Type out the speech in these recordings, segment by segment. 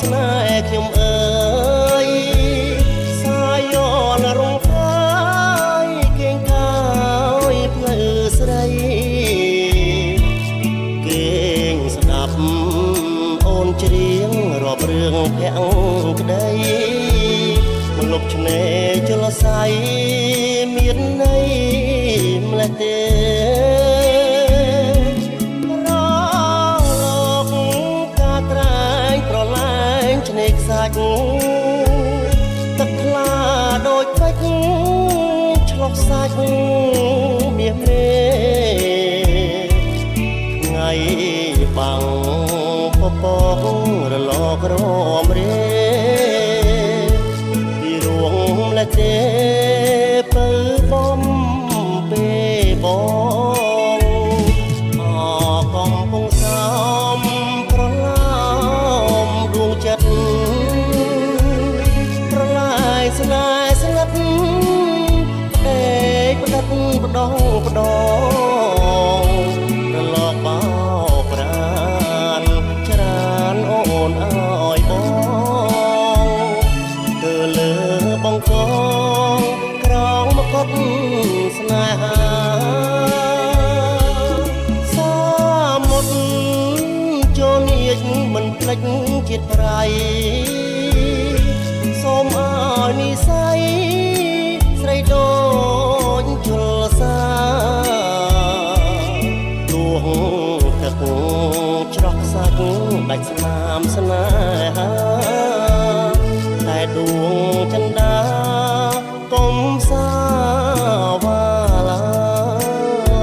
ស្នេហ៍ខ្ញុំអើយសាយោនរងភ័យគេងកាយផ្លូវស្រីគេងស្ដាប់អូនច្រៀងរាប់រឿងភ័ក្រក្តីមកលុបឆ្នេរជលស័យមានន័យម្លេះទេទឹកថ្លាដូចពេជ្រឆ្លុះសាច់មាសមេថ្ងៃបាំងពពករលករមរេពីរួងម្លេះទេពើបំពេបងកំពុងសំប្រឡំដួងចិត្តស្នេហ៍ស្ងាត់ផ្ដេកផ្ដិតផ្ដងផ្ដងរលកបោប្រានច្រានអូនអើយបងទៅលើបងកងក្រងមកកត់ស្នេហាសាមុតចូលនាចមិនភ្លេចជាតិប្រៃសូមឲ្យនិស័យស្រីដូចជលសាដួងទឹកច្រោះខ្សាច់ដាច់ស្នាមស្នេហាតែដួងចិន្តាកុំសាវ៉ាឡើ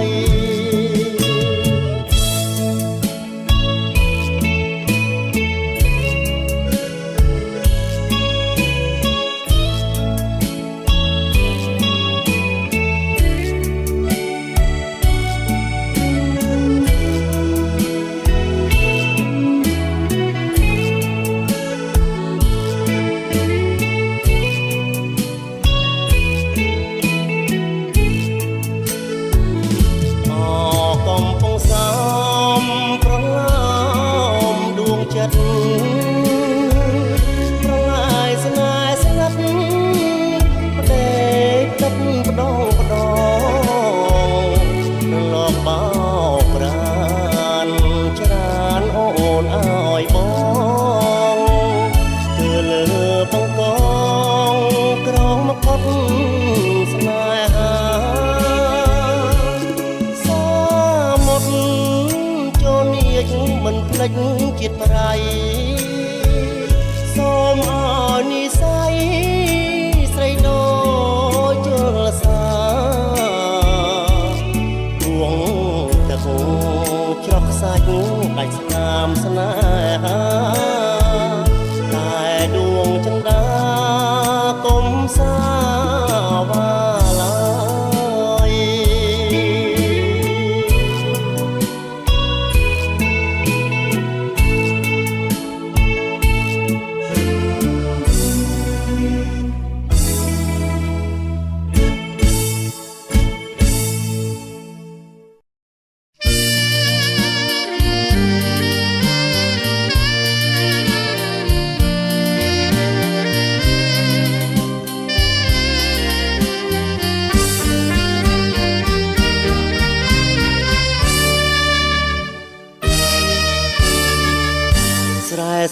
យប្រឡាយស្នេហ៍ស្ងាត់ផ្ដេកទឹកផ្ដងផ្ដងរលកបោប្រានច្រានអូនអើយបងគឺលើបងកងក្រងមកកត់ស្នេហាសាមុតចូលនាចមិនភ្លេចជាតិប្រៃសូមឲ្យនិស័យស្រីដូចជលសាដួងទឹកច្រោះខ្សាច់ដាច់ស្នាមស្នេហាតែដួងចិន្តាកុំសាវ៉ាឡើយ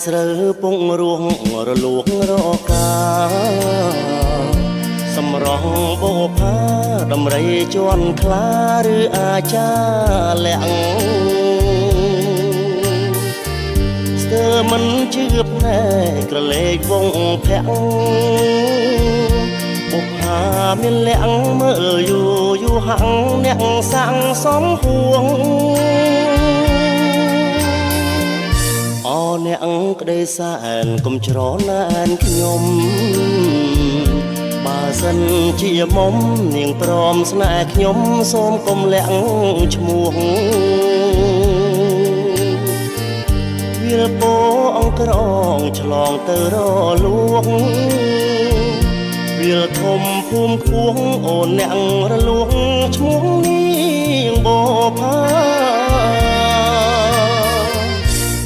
ស្រូវពងរួងរលួងរកាសម្រងបោផាដំរីជន់ខ្លាឬអាចាលាក់ស្ទើមិនជឿភ្នែកក្រឡេកវងភ័ក្របុប្ផាមានលាក់មើលយូយូហាំងអ្នកសាំងសំហួងអអ្នកក្តីសែនកុំច្រណែនខ្ញុំបើ សិនជាមុំនាងព្រមស្នេហ៍ខ្ញុំសូមកុំលាក់ឈ្មោះវាលពោអង្គក្រងឆ្លងទៅរលួងវាលធំភូមិខ្ពស់អូនអ្នករលួងឈ្មោះនាងបផា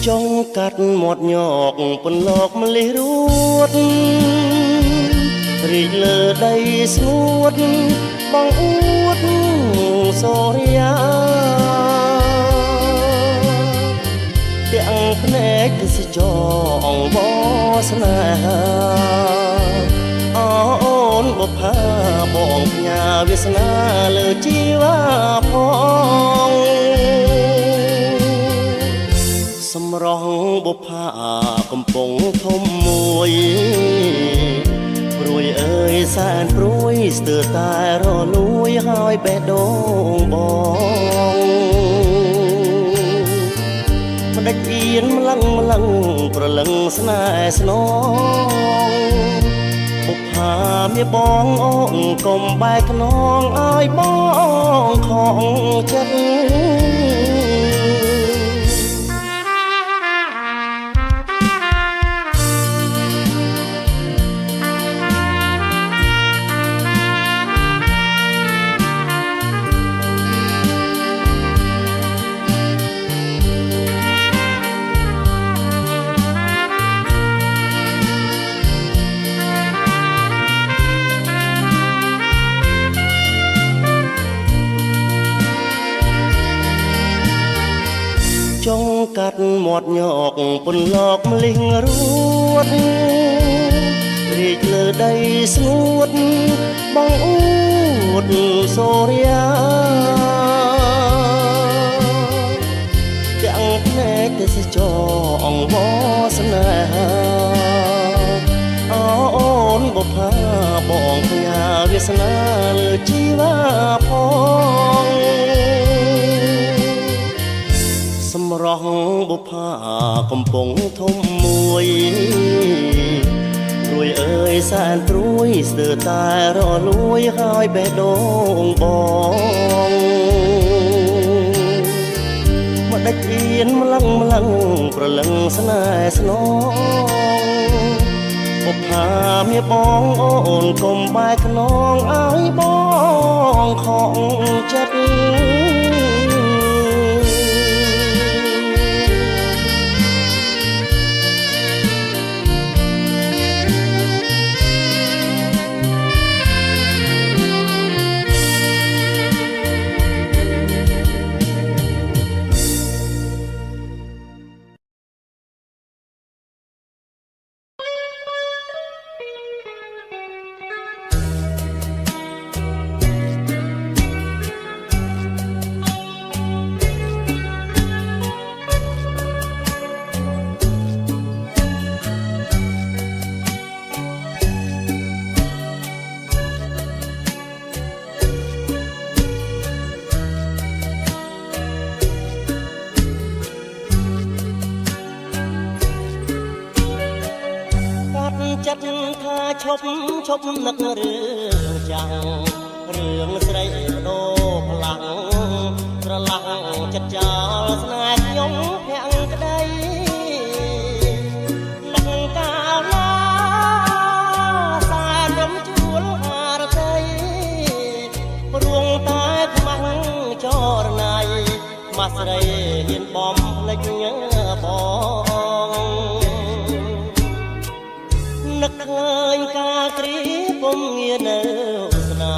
ចង់កាត់មាត់ញកពន្លកម្លេះរួតរីកលើដីស្ងួតបងអួតសូរិយាទាំងភ្នែកទេសចរអង្វរស្នេហាអូនបុប្ផាបងផ្ញើវាសនាលើជីវ៉ាផងសម្រស់បុប្ផាកំពុងធំមួយព្រួយអើយសែនព្រួយស្ទើរតែរលួយហើយបេះដូងបងម្ដេចអៀនម្លឹងប្រលឹងស្នេហ៍ស្នងបុប្ផាមាបងអូនកុំបែកខ្នងឲ្យបងខំចិត្តចង់កាត់មាត់ញកពន្លកម្លេះរួតរីកលើដីស្ងួតបងអួតសូរិយាទាំងភ្នែកទេសចរអង្វរស្នេហាអូនបុប្ផាបងផ្ញើវាសនាលើជីវ៉ាផងសម្រស់បុប្ផាកំពុងធំមួយព្រួយអើយសែនព្រួយស្ទើរតែរលួយហើយបេះដូងបងម្ដេចអៀនម្លឹងប្រលឹងស្នេហ៍ស្នងបុប្ផាមាបងអូនកុំបែកខ្នងឲ្យបងខំចិត្តចិត្តថាឈប់នឹករឿងចាំងរឿងស្រីបដូរផ្លាំងស្រឡះចិត្តចោលស្នេហ៍ខ្ញុំភាំងក្តីនឹកកាលណាសែនរំជួលអារតីព្រួងតែខ្មាំងចរណៃខ្មាស់ស្រីហ៊ានបំភ្លេចបងនឹកឃើញការគ្រាពុំងារនៅស្នា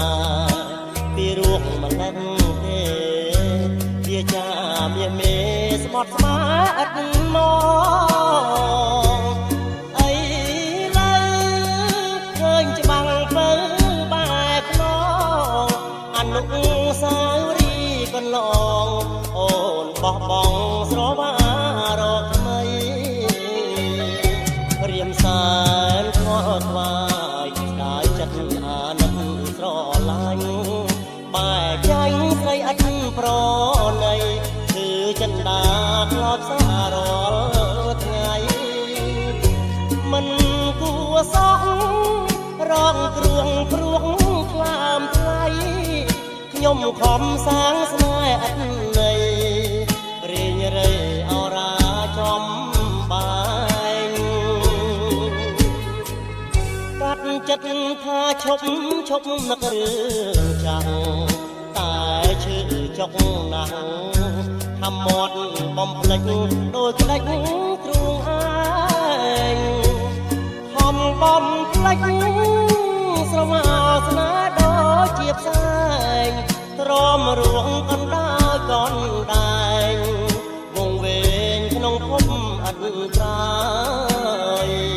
ពីរោគមិនដឹងទេវាចាមាសមេស្បត់ស្មាអត់មកអីឡើយឃើញច្បាំងបើបែកខ្នងអនុសាវរីយ៍កន្លងអូនបោះបង់ស្រវារកថ្មីរៀមសានខ្វាយស្ដាយចិត្តអាណិតស្រឡាញ់បែកចាញ់ស្រីអត់ប្រណីគឺចិនដាខ្លោចសាររាល់ថ្ងៃមិនគួរសោះរ ងគ្រួងព្រួងខ្លាមថ្លៃខ្ញុំខំសាងស្នេហ៍អត់ន័យរៀងរៃអរាចំបាយកាត់ចិត្តថាឈប់នឹករឿងចាំតែឈឺចុកណាស់ហាំមាត់បំភ្លេចដូចក្តាច់ទ្រូងឯងខំបំភ្លេចស្រមោស្នេហ៍ដូចជាផ្សែងទ្រាំរួងកណ្ដាលកនដែងវងវែងក្នុងភពអត់ត្រាយ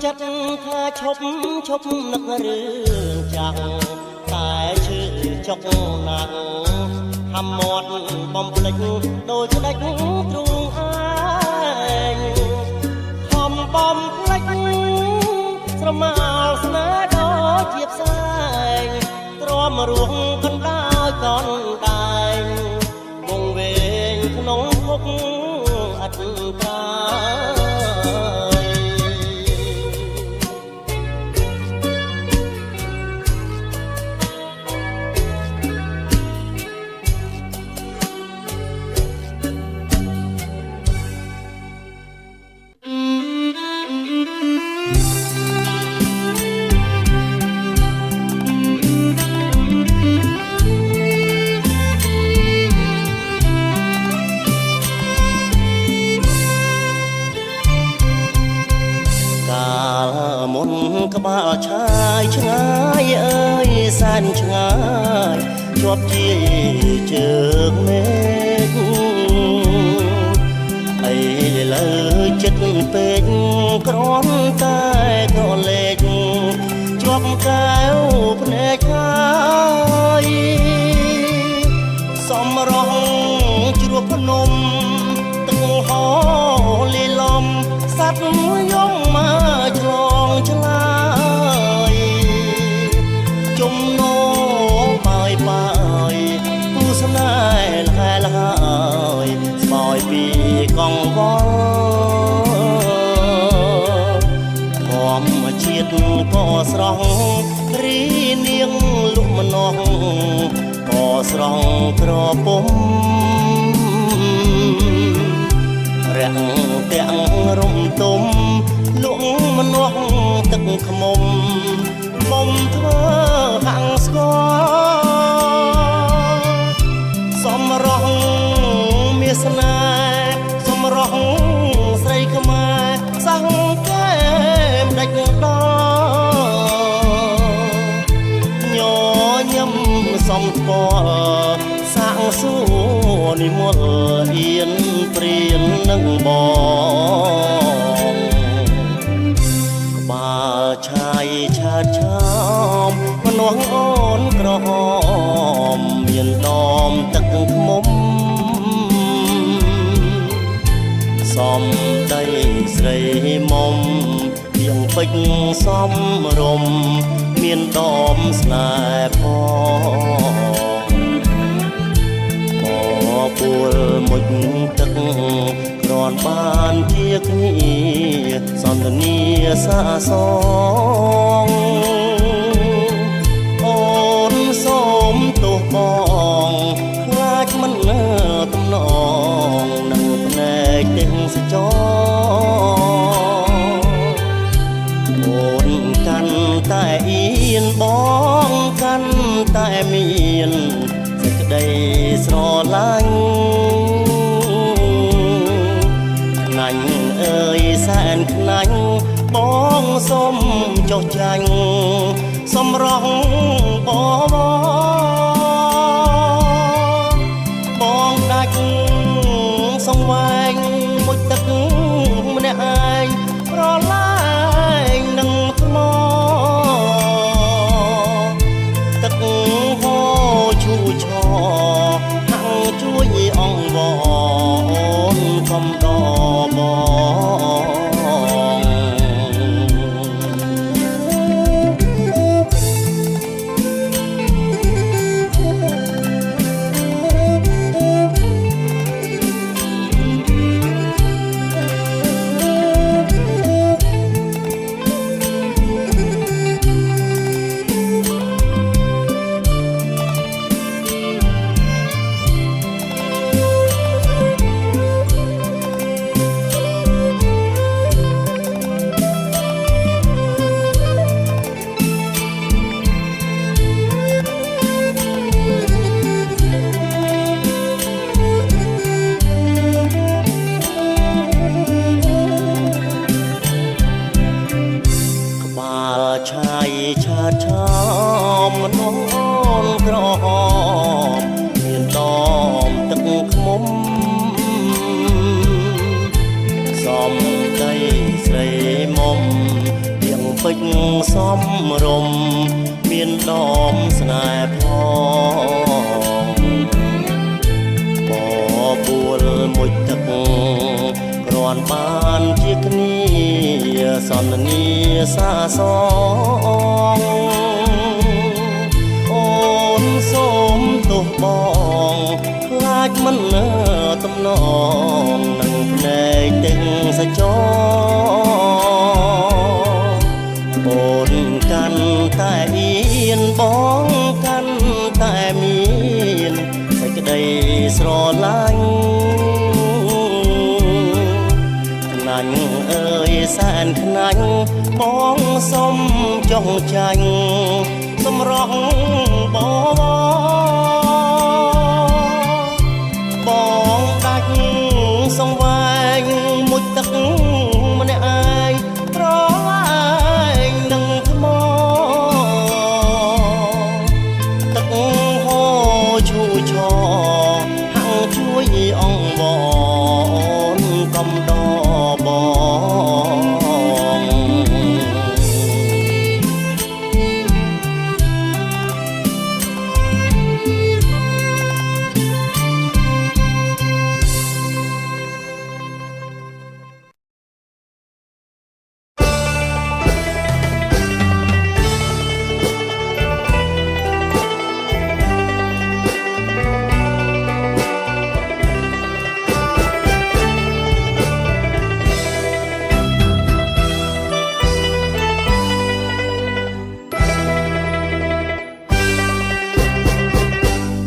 ចិត្តថាឈប់នឹករឿងចាំតែឈឺចុកណាស់ហាំមាត់បំភ្លេចដូចក្តាច់ទ្រូងឯងខំបំភ្លេចស្រមោលស្នេហ៍ដូចជាផ្សែងទ្រាំរួងកណ្ដាលកនដែងវងវែងក្នុងភពអត់ត្រាក្បាលឆាយឆ្ងាយអើយសែនឆ្ងាយជាប់ជាជើងមេឃអីលើចិត្តពេកគ្រាន់តែក្រលេកជាប់កែវភ្នែកហើយសំរងជ្រោះភ្នំទឹកហោលីលំសัตว์យំមកឆ្លងឆ្លាចំណងបាយបាយគូស្នេហ៍លហែលហើយស្បយពីកងវល់ធម្មជាតិក៏ស្រស់រីនាងលក់ម្នាស់ក៏ស្រស់ក្រពុំរាំងទាំងរំទុំលក់ម្នាស់ទឹកខ្មុំមុំធ្វើខាងស្គរសំរងមាសនាសំរងស្រីខ្មែរសងកែមដាច់ដល់ញញឹមសំស្គាល់សាងសួរនិមលអៀនព្រៀននឹងបងបាលឆាយឆាតឆោមមនុស្សអូនក្រហមមានដមទឹកខ្មុំសំដីស្រីមុំយ៉ាងពេចសំរំមានដមស្នេហ៍ផងពួលមុជទឹកគ្រាន់បានជាគ្នាសន្ទនាសាសងអូនសូមទោសបងខ្លាចមិនទំនងនឹងភ្នែកទាំងសចអូនកាន់តែអៀនបងកាន់តែមានសេចក្តីស្រឡាញ់ខ្លាញ់អើយសែនខ្លាញ់បងសូមចុះចាញ់សំរងបងដាច់សង្វែងមួយទឹកម្នាក់ឯងប្រឡា ឆោមน้องអូនក្រហមមានដមទឹកខ្មុំសំដីស្រីមុំទៀងពេជ្រសំរំមានដមស្នេហ៍ផងបបួលមួយទឹកគ្រាន់បានជាគ្នាសន្នាសាសងអូនសូមទោសបងខ្លាចមិនទំនងនឹងភ្នែកទាំងសចអូនកាន់តែអៀនបងកាន់តែមានសេចក្តីស្រឡាញ់ខ្នាញ់អើយសែនខ្នាញ់បងសុំចុងចាញ់សម្រក់បងដាច់សង្វែងមួយទឹកម្នាក់ឯងប្រឯងនឹងថ្មទឹកហូរឈូឆហាំងជួយអងវនកំដបង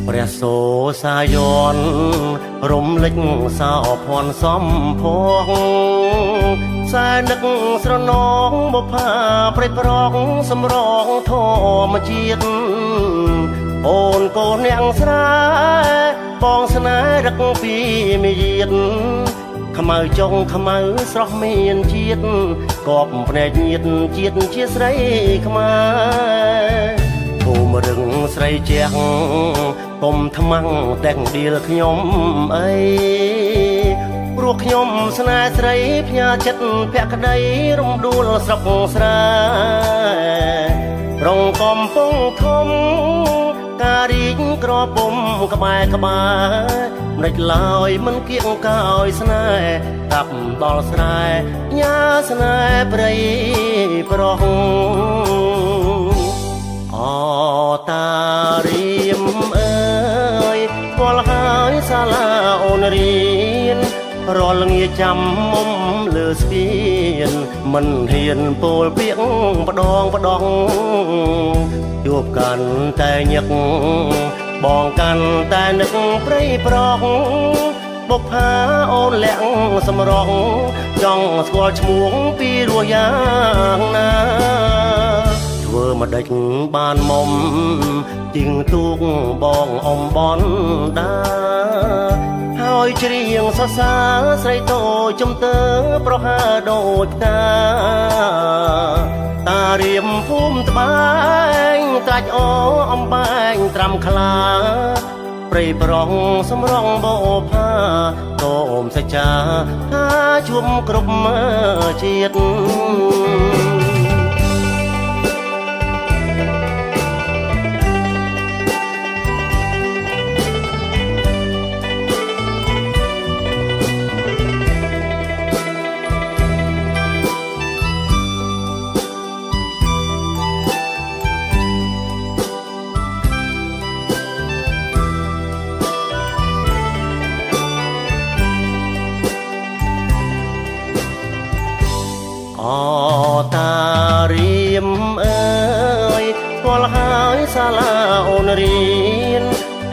ព្រះសូសាយនរំលេចសោភ័ណ្ឌសំភងខ្សែនឹកស្រណងបុប្ផាព្រៃប្រងសម្រងធម្មជាតិអូនកូនអ្នកស្រែបងស្នេហ៍រឹកពីមាយាទខ្មៅចុងខ្មៅស្រស់មានជាតិកបភ្នែកញាតជាតិជាស្រីខ្មែរភូមិរឹងស្រីជាងកុំថ្មាំងទាំងដៀលខ្ញុំអីព្រោះខ្ញុំស្នេហ៍ស្រីផ្ញើចិត្តភក្តីរំដួលស្រុកស្រែរងកំពុងធំការរីកក្រពុំក្បែរក្បែរមិនដេចឡើយមិនគៀងកោយស្នេហ៍តាប់ដល់ស្រែញ៉ាស្នេហ៍ព្រៃប្រុសអតារៀមអើយស្គាល់ហើយសាលាអូនរៀនរាល់ងាចាំមុំលើស្ពានមិនហ៊ានពោលពាក្យម្ដងជួបកាន់តែញឹកបងកាន់តែនឹកព្រៃប្រងបុប្ផាអូនលាក់សម្រងចង់ស្គាល់ឈ្មោះពីរសយ៉ាងណាធ្វើមកដេចបានមុំជីងទូកបងអំបនដាហើយច្រៀងសរសើរស្រីតូចចំទើប្រហើដូចតាតារៀមភូមិត្បែងត្រាច់អអំបែងត្រាំខ្លាព្រៃប្រងសម្រងបោផាតោមសច្ចាថាជុំគ្រប់ជាតិតារៀមអើយស្គាល់ហើយសាលាអូនរៀន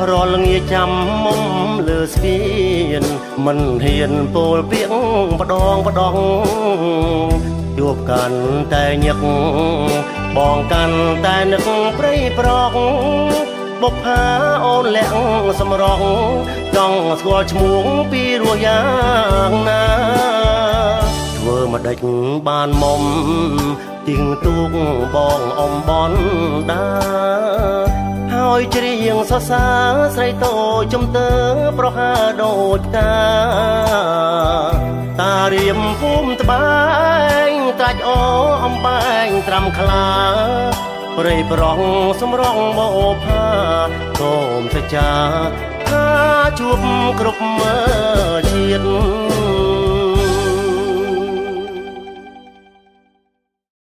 រាល់ងាចាំមុំលើស្ពានមិនហ៊ានពោលពាក្យម្ដងជួបកាន់តែញឹកបងកាន់តែនឹកព្រៃប្រងបុប្ផាអូនលាក់សម្រងចង់ស្គាល់ឈ្មោះពីរសយ៉ាងណាធ្វើ មកដេចបានមុំទៀងទូកបងអំបនដាហើយច្រៀងសរសើរស្រីតូចជំទើប្រហើដូចផ្កាតារៀមភូមិត្បែងត្រាច់អូអំបែងត្រាំខ្លាព្រៃប្រងសម្រងបោផាកូមសច្ចាថាជួបគ្រប់មើ